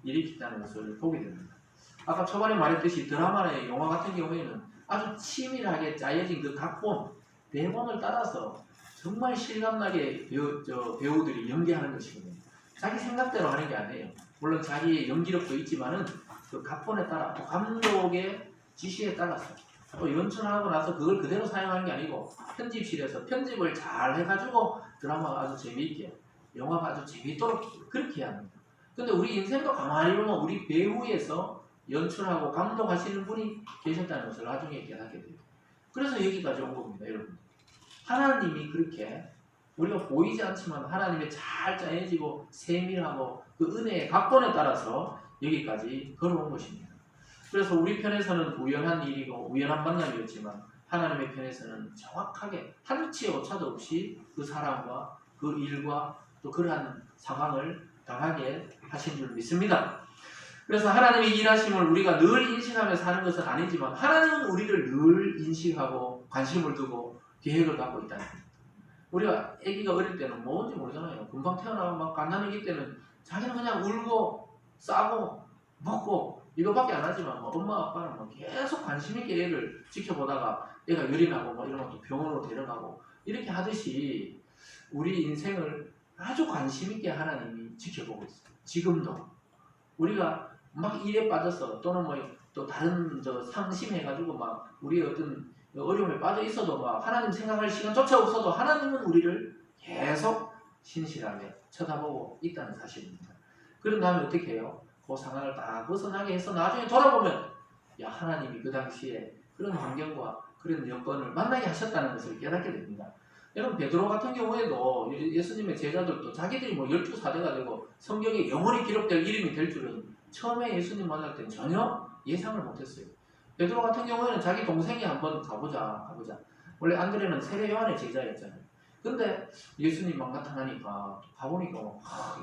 일으킨다는 것을 보게 됩니다. 아까 초반에 말했듯이 드라마나 영화 같은 경우에는 아주 치밀하게 짜여진 그 각본, 대본을 따라서 정말 실감나게 배우들이 연기하는 것이거든요. 자기 생각대로 하는 게 아니에요. 물론 자기의 연기력도 있지만은 그 각본에 따라 또 감독의 지시에 따라서 또 연출하고 나서 그걸 그대로 사용하는 게 아니고 편집실에서 편집을 잘 해가지고 드라마가 아주 재미있게, 영화가 아주 재미있도록 그렇게 해야 합니다. 근데 우리 인생도 가만히 보면 우리 배우에서 연출하고 감독하시는 분이 계셨다는 것을 나중에 깨닫게 돼요. 그래서 여기까지 온 겁니다, 여러분. 하나님이 그렇게 우리가 보이지 않지만 하나님의 잘 짜여지고 세밀하고 그 은혜의 각본에 따라서 여기까지 걸어온 것입니다. 그래서 우리 편에서는 우연한 일이고 우연한 만남이었지만 하나님의 편에서는 정확하게 한치 오차도 없이 그 사람과 그 일과 또 그러한 상황을 당하게 하신 줄 믿습니다. 그래서 하나님의 일하심을 우리가 늘 인식하며 사는 것은 아니지만 하나님은 우리를 늘 인식하고 관심을 두고 계획을 갖고 있다는 겁니다. 우리가 아기가 어릴 때는 뭔지 모르잖아요. 금방 태어나고 막 갓난아기 때는 자기는 그냥 울고 싸고 먹고 이거밖에 안 하지만 뭐 엄마 아빠는 뭐 계속 관심 있게 애를 지켜보다가 애가 열이 나고 뭐 이런 것도 병원으로 데려가고 이렇게 하듯이 우리 인생을 아주 관심 있게 하나님이 지켜보고 있어요. 지금도 우리가 막 일에 빠져서 또는 뭐 또 다른 상심해가지고 막 우리 어떤 어려움에 빠져 있어도 막 하나님 생각할 시간조차 없어도 하나님은 우리를 계속 신실하게 쳐다보고 있다는 사실입니다. 그런 다음에 어떻게 해요? 그 상황을 다 벗어나게 해서 나중에 돌아보면 야 하나님이 그 당시에 그런 환경과 그런 여건을 만나게 하셨다는 것을 깨닫게 됩니다. 여러분 베드로 같은 경우에도 예수님의 제자들도 자기들이 뭐 12사대가 되고 성경에 영원히 기록될 이름이 될 줄은 처음에 예수님 만날 때는 전혀 예상을 못했어요. 베드로 같은 경우에는 자기 동생이 한번 가보자. 원래 안드레는 세례 요한의 제자였잖아요. 근데 예수님 막 나타나니까 가보니까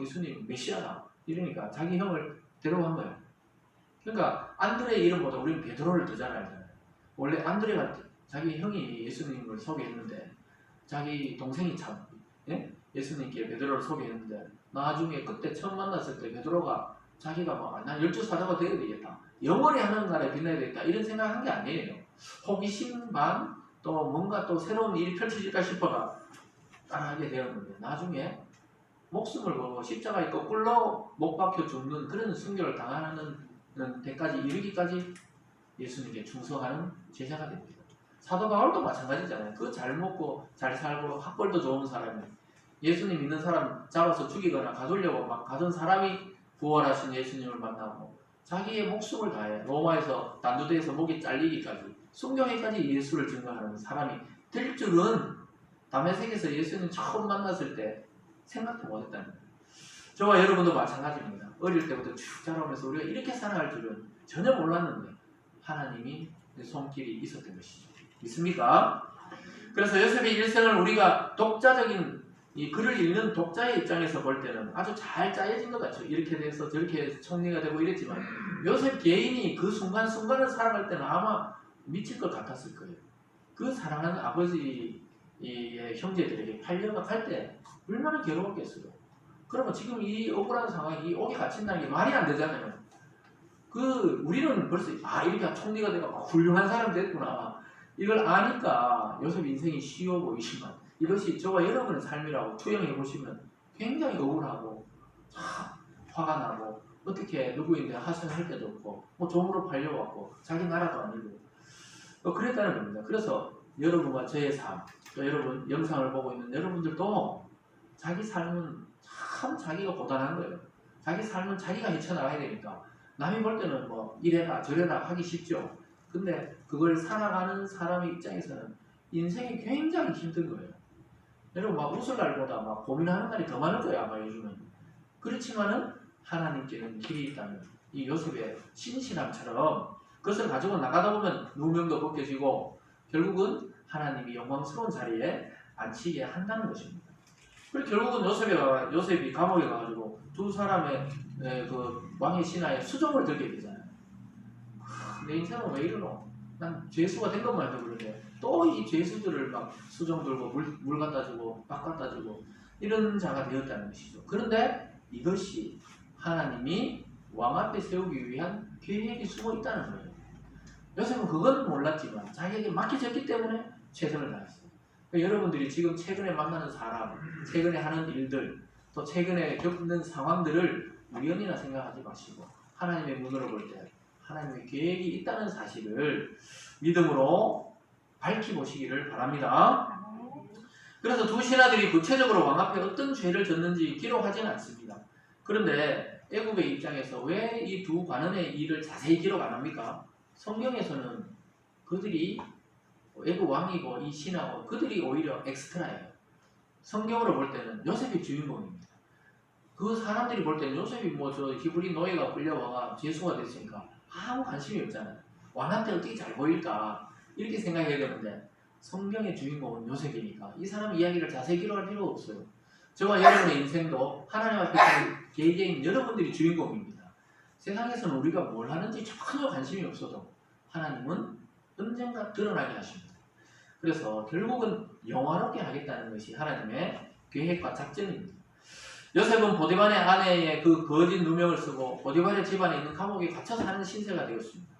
예수님 메시아다 이러니까 자기 형을 데려간 거예요. 그러니까 안드레의 이름보다 우리는 베드로를 더 잘 알잖아요. 원래 안드레가 자기 형이 예수님을 소개했는데 자기 동생이 참 예수님께 베드로를 소개했는데 나중에 그때 처음 만났을 때 베드로가 자기가 난 12사도가 되어야 되겠다. 영원히 하늘나라에 빛나야 되겠다. 이런 생각한 게 아니에요. 호기심 반 또 뭔가 또 새로운 일이 펼쳐질까 싶어가 따라하게 되었는데 나중에 목숨을 걸고 십자가에 거꾸로 못 박혀 죽는 그런 순교를 당하는 데까지 이르기까지 예수님께 충성하는 제자가 됩니다. 사도 바울도 마찬가지잖아요. 그 잘 먹고 잘 살고 학벌도 좋은 사람이 예수님 믿는 사람 잡아서 죽이거나 가두려고 막 가던 사람이 부활하신 예수님을 만나고 자기의 목숨을 다해 로마에서 단두대에서 목이 잘리기까지 순교회까지 예수를 증거하는 사람이 될 줄은 다메섹에서 예수님 처음 만났을 때 생각도 못했다는 거예요. 저와 여러분도 마찬가지입니다. 어릴 때부터 쭉 자라오면서 우리가 이렇게 살아갈 줄은 전혀 몰랐는데 하나님이 손길이 있었던 것이죠. 믿습니까? 그래서 요셉의 일생을 우리가 독자적인 이 글을 읽는 독자의 입장에서 볼 때는 아주 잘 짜여진 것 같죠. 이렇게 돼서 저렇게 총리가 되고 이랬지만 요셉 개인이 그 순간순간을 살아갈 때는 아마 미칠 것 같았을 거예요. 그 사랑하는 아버지의 형제들에게 팔려가 갈 때 얼마나 괴로웠겠어요. 그러면 지금 이 억울한 상황이 이 옥에 갇힌다는 게 말이 안 되잖아요. 우리는 벌써 이렇게 총리가 되고 훌륭한 사람 됐구나. 이걸 아니까 요셉 인생이 쉬워 보이지만 이것이 저와 여러분의 삶이라고 투영해 보시면 굉장히 억울하고 화가 나고 어떻게 누구인데 하소연할 데도 없고 뭐 종으로 팔려왔고 자기 나라도 아니고 그랬다는 겁니다. 그래서 여러분과 저의 삶, 또 여러분 영상을 보고 있는 여러분들도 자기 삶은 참 자기가 고단한 거예요. 자기 삶은 자기가 헤쳐나가야 되니까 남이 볼 때는 뭐 이래라 저래라 하기 쉽죠. 근데 그걸 살아가는 사람의 입장에서는 인생이 굉장히 힘든 거예요. 여러분 막 웃을 날보다 막 고민하는 날이 더 많을 거예요 아마 요즘은. 그렇지만은 하나님께는 길이 있다는 이 요셉의 신실함처럼 그것을 가지고 나가다 보면 누명도 벗겨지고 결국은 하나님이 영광스러운 자리에 앉히게 한다는 것입니다. 그리고 결국은 요셉이 감옥에 가가지고 두 사람의 그 왕의 신하의 수종을 들게 되잖아요. 내 인생은 왜 이러노? 난 죄수가 된 것만 해도 그런데 또 이 죄수들을 막 수종 들고 물 갖다 주고 밥 갖다 주고 이런 자가 되었다는 것이죠. 그런데 이것이 하나님이 왕 앞에 세우기 위한 계획이 숨어 있다는 거예요. 요셉은 그건 몰랐지만 자기에게 맡겨졌기 때문에 최선을 다했어요. 그러니까 여러분들이 지금 최근에 만나는 사람, 최근에 하는 일들, 또 최근에 겪는 상황들을 우연이나 생각하지 마시고 하나님의 눈으로 볼 때 하나님의 계획이 있다는 사실을 믿음으로 밝혀보시기를 바랍니다. 그래서 두 신하들이 구체적으로 왕 앞에 어떤 죄를 졌는지 기록하지는 않습니다. 그런데 애굽의 입장에서 왜 이 두 관원의 일을 자세히 기록 안 합니까? 성경에서는 그들이 애굽 왕이고 이 신하고 그들이 오히려 엑스트라예요. 성경으로 볼 때는 요셉이 주인공입니다. 그 사람들이 볼 때는 요셉이 뭐 저 히브리 노예가 끌려와가 죄수가 됐으니까 아무 관심이 없잖아요. 왕한테 어떻게 잘 보일까 이렇게 생각해야 되는데 성경의 주인공은 요셉이니까 이 사람 이야기를 자세히 기록할 필요가 없어요. 저와 여러분의 인생도 하나님 앞에 개개인 여러분들이 주인공입니다. 세상에서는 우리가 뭘 하는지 전혀 관심이 없어도 하나님은 언젠가 드러나게 하십니다. 그래서 결국은 영화롭게 하겠다는 것이 하나님의 계획과 작전입니다. 요셉은 보디발의 아내의 그 거짓 누명을 쓰고 보디발의 집안에 있는 감옥에 갇혀 사는 신세가 되었습니다.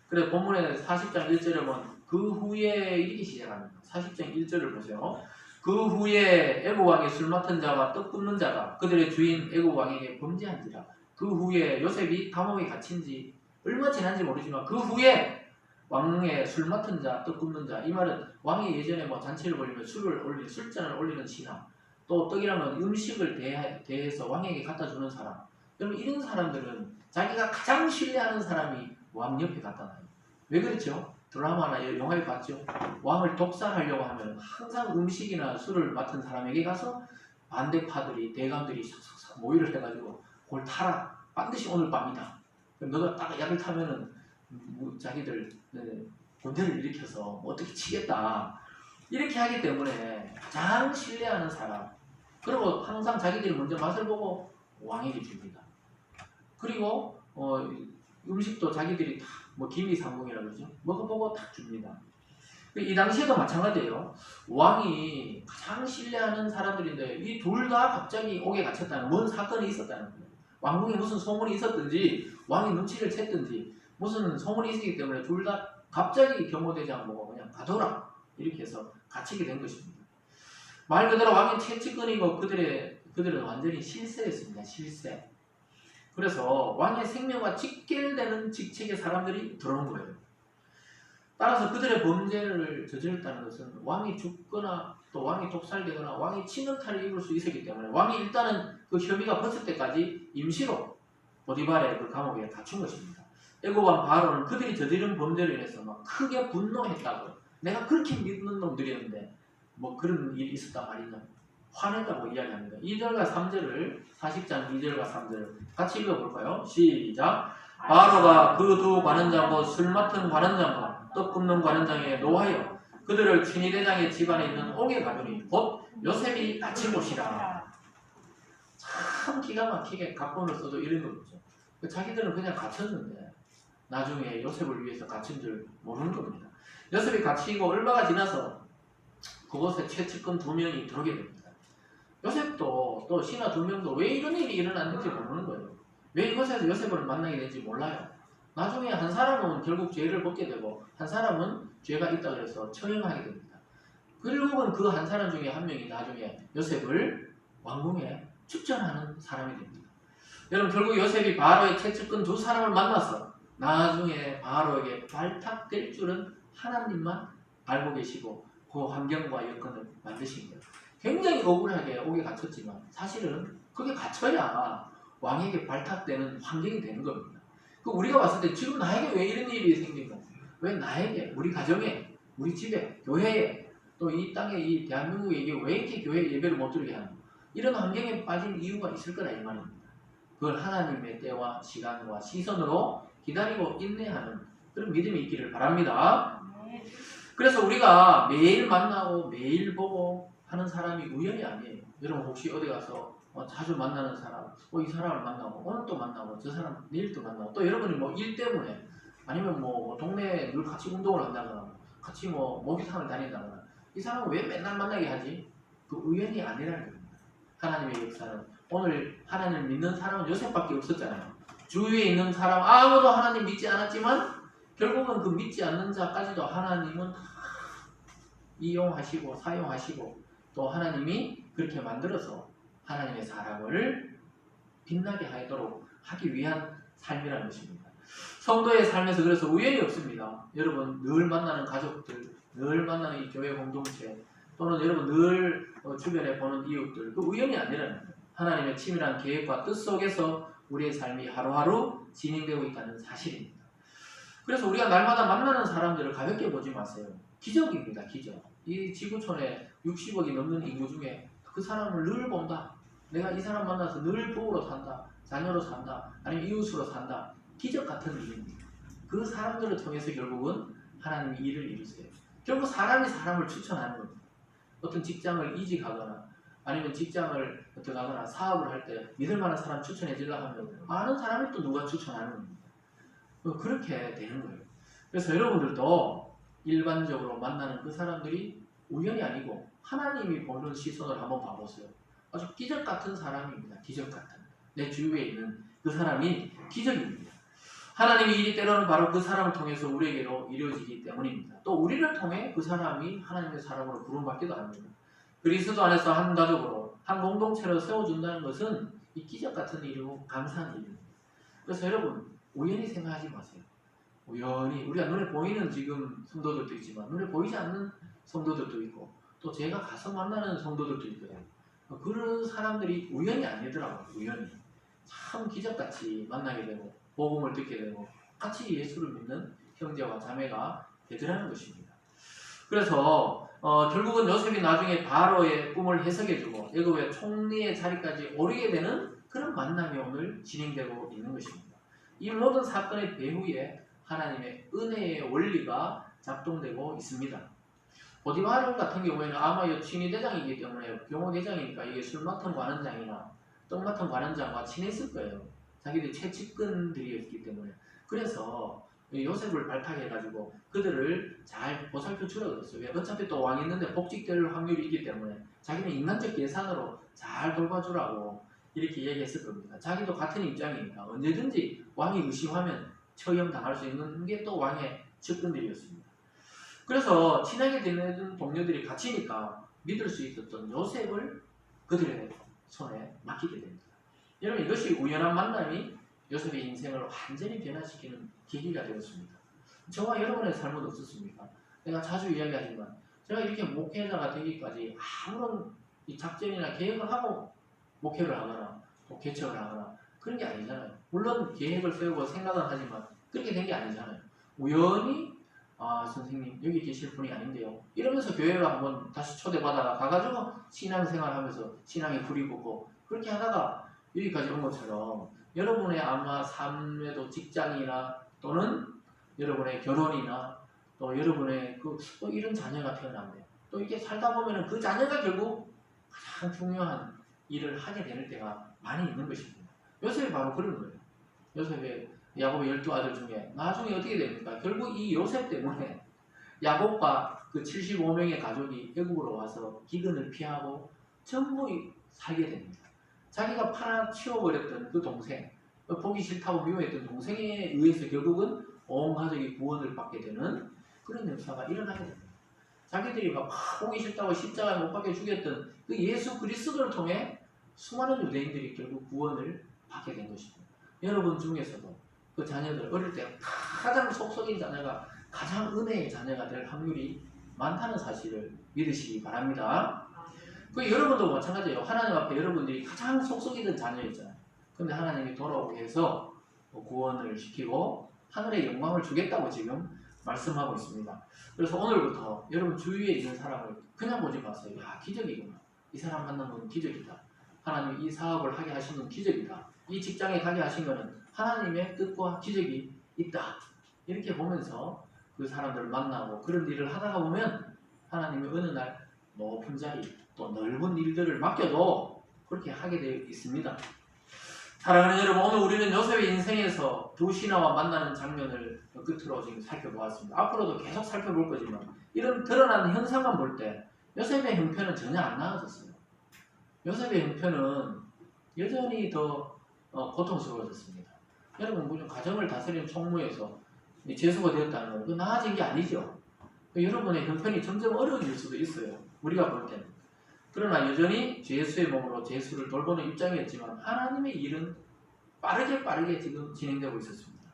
그래서 본문에 40장 1절에 보면 그 후에 이렇게 시작합니다. 40장 1절을 보세요. 그 후에 애굽 왕의 술 맡은 자와 떡 굽는 자가 그들의 주인 애굽 왕에게 범죄한지라. 그 후에 요셉이 감옥에 갇힌 지 얼마 지난지 모르지만 그 후에 왕의 술 맡은 자, 떡 굽는 자, 이 말은 왕이 예전에 뭐 잔치를 벌리면 술잔을 올리는 신하, 또 떡이라면 음식을 대해서 왕에게 갖다 주는 사람. 여러분 이런 사람들은 자기가 가장 신뢰하는 사람이 왕 옆에 갖다 놔요. 왜 그렇죠? 드라마나 영화에 봤죠? 왕을 독살하려고 하면 항상 음식이나 술을 맡은 사람에게 가서 반대파들이, 대감들이 싹싹싹 모의를 해가지고 그걸 타라. 반드시 오늘 밤이다. 너가 딱 약을 타면은 자기들 군대를 일으켜서 어떻게 치겠다. 이렇게 하기 때문에 가장 신뢰하는 사람. 그리고 항상 자기들이 먼저 맛을 보고 왕에게 줍니다. 그리고 음식도 자기들이 다 뭐 기미상궁이라고 그러죠. 먹어보고 딱 줍니다. 이 당시에도 마찬가지예요. 왕이 가장 신뢰하는 사람들인데 이 둘 다 갑자기 옥에 갇혔다는 뭔 사건이 있었다는 거예요. 왕궁에 무슨 소문이 있었든지 왕이 눈치를 챘든지 무슨 소문이 있었기 때문에 둘 다 갑자기 경호대장 보고 그냥 가둬라 이렇게 해서 갇히게 된 것입니다. 말 그대로 왕의 채찍근이고 그들은 완전히 실세였습니다. 실세. 그래서 왕의 생명과 직결되는 직책의 사람들이 들어온 거예요. 따라서 그들의 범죄를 저질렀다는 것은 왕이 죽거나 또 왕이 독살되거나 왕이 치명타를 입을 수 있었기 때문에 왕이 일단은 그 혐의가 벗을 때까지 임시로 보디발의 그 감옥에 갇힌 것입니다. 애굽 왕 바로는 그들이 저지른 범죄로 인해서 막 크게 분노했다고. 내가 그렇게 믿는 놈들이었는데 뭐 그런 일이 있었단 말이냐. 화냈다고 이야기합니다. 2절과 3절을 40장 2절과 3절을 같이 읽어볼까요? 시작. 바로가 그 두 관원장과 술 맡은 관원장과 떡 굽는 관원장에 노하여 그들을 춘희대장의 집안에 있는 옥에 가두니 곧 요셉이 갇힌 곳이라. 참 기가 막히게 각본을 써도 이런 거죠. 자기들은 그냥 갇혔는데 나중에 요셉을 위해서 갇힌 줄 모르는 겁니다. 요셉이 갇히고 얼마가 지나서 그곳에 최측근 2명이 들어오게 됩니다. 요셉도 또 신하 2명도 왜 이런 일이 일어났는지 모르는 거예요. 왜 이곳에서 요셉을 만나게 된지 몰라요. 나중에 한 사람은 결국 죄를 벗게 되고 한 사람은 죄가 있다고 해서 처형하게 됩니다. 결국은 그 한 사람 중에 한 명이 나중에 요셉을 왕궁에 축전하는 사람이 됩니다. 여러분 결국 요셉이 바로의 최측근 2 사람을 만나서 나중에 바로에게 발탁될 줄은 하나님만 알고 계시고 그 환경과 여건을 만드신 거예요. 굉장히 억울하게 옥에 갇혔지만 사실은 그게 갇혀야 왕에게 발탁되는 환경이 되는 겁니다. 그 우리가 봤을 때 지금 나에게 왜 이런 일이 생긴가? 왜 나에게, 우리 가정에, 우리 집에, 교회에, 또 이 땅에, 이 대한민국에 이게 왜 이렇게 교회 예배를 못 드리게 하는가? 이런 환경에 빠진 이유가 있을 거다 이 말입니다. 그걸 하나님의 때와 시간과 시선으로 기다리고 인내하는 그런 믿음이 있기를 바랍니다. 그래서 우리가 매일 만나고 매일 보고 하는 사람이 우연이 아니에요. 여러분 혹시 어디 가서 자주 만나는 사람, 이 사람을 만나고 오늘 또 만나고 저 사람 내일 또 만나고 또 여러분이 뭐 일 때문에 아니면 뭐 동네에 늘 같이 운동을 한다거나 같이 뭐 목욕탕을 다닌다거나 이 사람은 왜 맨날 만나게 하지? 그 우연이 아니라는 겁니다. 하나님의 역사는 오늘 하나님을 믿는 사람은 요셉밖에 없었잖아요. 주위에 있는 사람 아무도 하나님 믿지 않았지만 결국은 그 믿지 않는 자까지도 하나님은 이용하시고 사용하시고 또 하나님이 그렇게 만들어서 하나님의 사람을 빛나게 하도록 하기 위한 삶이라는 것입니다. 성도의 삶에서 그래서 우연이 없습니다. 여러분 늘 만나는 가족들, 늘 만나는 이 교회 공동체 또는 여러분 늘 주변에 보는 이웃들, 그 우연이 아니라는 거예요. 하나님의 치밀한 계획과 뜻 속에서 우리의 삶이 하루하루 진행되고 있다는 사실입니다. 그래서 우리가 날마다 만나는 사람들을 가볍게 보지 마세요. 기적입니다. 기적. 이 지구촌에 60억이 넘는 인구 중에 그 사람을 늘 본다. 내가 이 사람 만나서 늘 부부로 산다. 자녀로 산다. 아니면 이웃으로 산다. 기적 같은 일입니다. 그 사람들을 통해서 결국은 하나님이 일을 이루세요. 결국 사람이 사람을 추천하는 겁니다. 어떤 직장을 이직하거나 아니면 직장을 어떻게 하거나 사업을 할 때 믿을 만한 사람 추천해 주려고 하면 아는 사람이 또 누가 추천하는 겁니다. 그렇게 되는 거예요. 그래서 여러분들도 일반적으로 만나는 그 사람들이 우연이 아니고 하나님이 보는 시선을 한번 봐보세요. 아주 기적 같은 사람입니다. 기적 같은. 내 주위에 있는 그 사람이 기적입니다. 하나님의 일이 때로는 바로 그 사람을 통해서 우리에게로 이루어지기 때문입니다. 또 우리를 통해 그 사람이 하나님의 사람으로 부름받기도 합니다. 그리스도 안에서 한 가족으로 한 공동체로 세워준다는 것은 이 기적 같은 일이고 감사한 일입니다. 그래서 여러분 우연히 생각하지 마세요. 우연히 우리가 눈에 보이는 지금 성도들도 있지만 눈에 보이지 않는 성도들도 있고 또 제가 가서 만나는 성도들도 있거든요. 그런 사람들이 우연이 아니더라고요. 우연히 참 기적같이 만나게 되고 복음을 듣게 되고 같이 예수를 믿는 형제와 자매가 되더라는 것입니다. 그래서 결국은 요셉이 나중에 바로의 꿈을 해석해주고 애굽의 총리의 자리까지 오르게 되는 그런 만남이 오늘 진행되고 있는 것입니다. 이 모든 사건의 배후에 하나님의 은혜의 원리가 작동되고 있습니다. 보디마르 같은 경우에는 아마 친위 대장이기 때문에 경호 대장이니까 이게 술 맡은 관원장이나 떡 맡은 관원장과 친했을 거예요. 자기들 최측근들이었기 때문에. 그래서 요셉을 발탁해가지고 그들을 잘 보살펴 주라 그랬어요. 왜? 어차피 또 왕이 있는데 복직될 확률이 있기 때문에 자기는 인간적 예산으로 잘 돌봐주라고 이렇게 얘기했을 겁니다. 자기도 같은 입장이니까 언제든지 왕이 의심하면 처형당할 수 있는 게 또 왕의 측근들이었습니다. 그래서 친하게 지내던 동료들이 갇히니까 믿을 수 있었던 요셉을 그들의 손에 맡기게 됩니다. 여러분 이것이 우연한 만남이 요셉의 인생을 완전히 변화시키는 계기가 되었습니다. 저와 여러분의 삶은 어떻습니까? 내가 자주 이야기하지만 제가 이렇게 목회자가 되기까지 아무런 이 작전이나 계획을 하고 목회를 하거나 또 개척을 하거나 그런 게 아니잖아요. 물론 계획을 세우고 생각은 하지만 그렇게 된 게 아니잖아요. 우연히 선생님 여기 계실 분이 아닌데요 이러면서 교회를 한번 다시 초대받아가 가가지고 신앙생활하면서 신앙에 불이 붙고 그렇게 하다가 여기까지 온 것처럼 여러분의 아마 삶에도 직장이나 또는 여러분의 결혼이나 또 여러분의 또 이런 자녀가 태어났네요. 또 이렇게 살다 보면은 그 자녀가 결국 가장 중요한 일을 하게 되는 때가 많이 있는 것입니다. 요셉이 바로 그런 거예요. 요셉의 야곱의 12아들 중에 나중에 어떻게 됩니까? 결국 이 요셉 때문에 야곱과 그 75명의 가족이 애굽으로 와서 기근을 피하고 전부 살게 됩니다. 자기가 팔아치워버렸던 그 동생, 보기 싫다고 미워했던 동생에 의해서 결국은 온 가족이 구원을 받게 되는 그런 역사가 일어나게 됩니다. 자기들이 막 보기 싫다고 십자가에 못 박혀 죽였던 그 예수 그리스도를 통해 수많은 유대인들이 결국 구원을 받게 된 것입니다. 여러분 중에서도 그 자녀들 어릴 때 가장 속속인 자녀가 가장 은혜의 자녀가 될 확률이 많다는 사실을 믿으시기 바랍니다. 그 여러분도 마찬가지예요. 하나님 앞에 여러분들이 가장 속속이던 자녀였잖아요. 근데 하나님이 돌아오게 해서 구원을 시키고 하늘의 영광을 주겠다고 지금 말씀하고 있습니다. 그래서 오늘부터 여러분 주위에 있는 사람을 그냥 보지 마세요. 야, 기적이구나. 이 사람 만난 건 기적이다. 하나님이 이 사업을 하게 하신 건 기적이다. 이 직장에 가게 하신 거는 하나님의 뜻과 기적이 있다. 이렇게 보면서 그 사람들을 만나고 그런 일을 하다가 보면 하나님이 어느 날 높은 자리 또 넓은 일들을 맡겨도 그렇게 하게 되어 있습니다. 사랑하는 여러분, 오늘 우리는 요셉의 인생에서 두 신하와 만나는 장면을 끝으로 지금 살펴보았습니다. 앞으로도 계속 살펴볼 거지만 이런 드러나는 현상만 볼 때 요셉의 형편은 전혀 안 나아졌어요. 요셉의 형편은 여전히 더 고통스러워졌습니다. 여러분 무슨 가정을 다스리는 총무에서 재수가 되었다는 건 그거 나아진 게 아니죠. 여러분의 형편이 점점 어려워질 수도 있어요. 우리가 볼 때는. 그러나 여전히 예수의 몸으로 예수를 돌보는 입장이었지만 하나님의 일은 빠르게 지금 진행되고 있었습니다.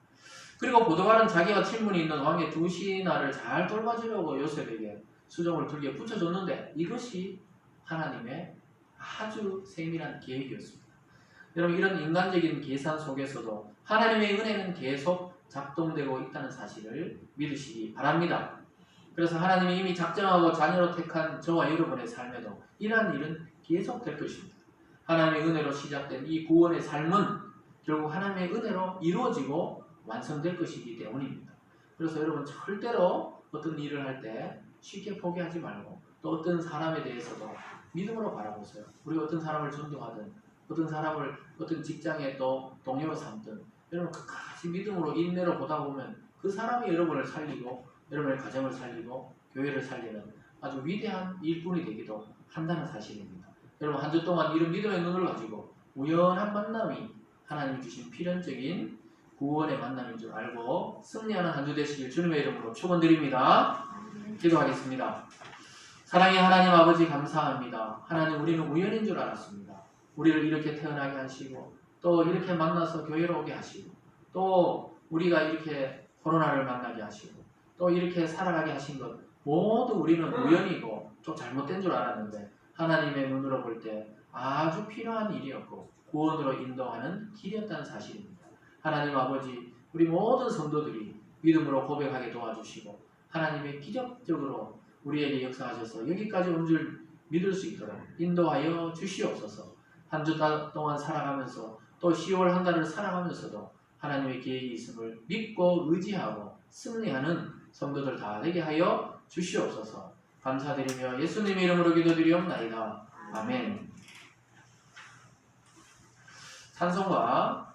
그리고 보드갈은 자기가 친분이 있는 왕의 두 신하를 잘 돌봐주려고 요셉에게 수정을 들게 붙여줬는데 이것이 하나님의 아주 세밀한 계획이었습니다. 여러분 이런 인간적인 계산 속에서도 하나님의 은혜는 계속 작동되고 있다는 사실을 믿으시기 바랍니다. 그래서 하나님이 이미 작정하고 자녀로 택한 저와 여러분의 삶에도 이러한 일은 계속될 것입니다. 하나님의 은혜로 시작된 이 구원의 삶은 결국 하나님의 은혜로 이루어지고 완성될 것이기 때문입니다. 그래서 여러분 절대로 어떤 일을 할 때 쉽게 포기하지 말고 또 어떤 사람에 대해서도 믿음으로 바라보세요. 우리가 어떤 사람을 존경하든 어떤 사람을 어떤 직장에 또 동료로 삼든 여러분 끝까지 믿음으로 인내로 보다 보면 그 사람이 여러분을 살리고 여러분의 가정을 살리고 교회를 살리는 아주 위대한 일꾼이 되기도 한다는 사실입니다. 여러분 한 주 동안 이런 믿음의 눈을 가지고 우연한 만남이 하나님이 주신 필연적인 구원의 만남인 줄 알고 승리하는 한 주 되시길 주님의 이름으로 축원드립니다. 기도하겠습니다. 사랑의 하나님 아버지 감사합니다. 하나님 우리는 우연인 줄 알았습니다. 우리를 이렇게 태어나게 하시고 또 이렇게 만나서 교회로 오게 하시고 또 우리가 이렇게 코로나를 만나게 하시고 또 이렇게 살아가게 하신 것 모두 우리는 우연이고 좀 잘못된 줄 알았는데 하나님의 눈으로 볼 때 아주 필요한 일이었고 구원으로 인도하는 길이었다는 사실입니다. 하나님 아버지 우리 모든 성도들이 믿음으로 고백하게 도와주시고 하나님의 기적적으로 우리에게 역사하셔서 여기까지 온 줄 믿을 수 있도록 인도하여 주시옵소서. 한 주 동안 살아가면서 또 10월 한 달을 살아가면서도 하나님의 계획이 있음을 믿고 의지하고 승리하는 성도들 다 되게 하여 주시옵소서. 감사드리며 예수님의 이름으로 기도드리옵나이다. 아멘. 찬송가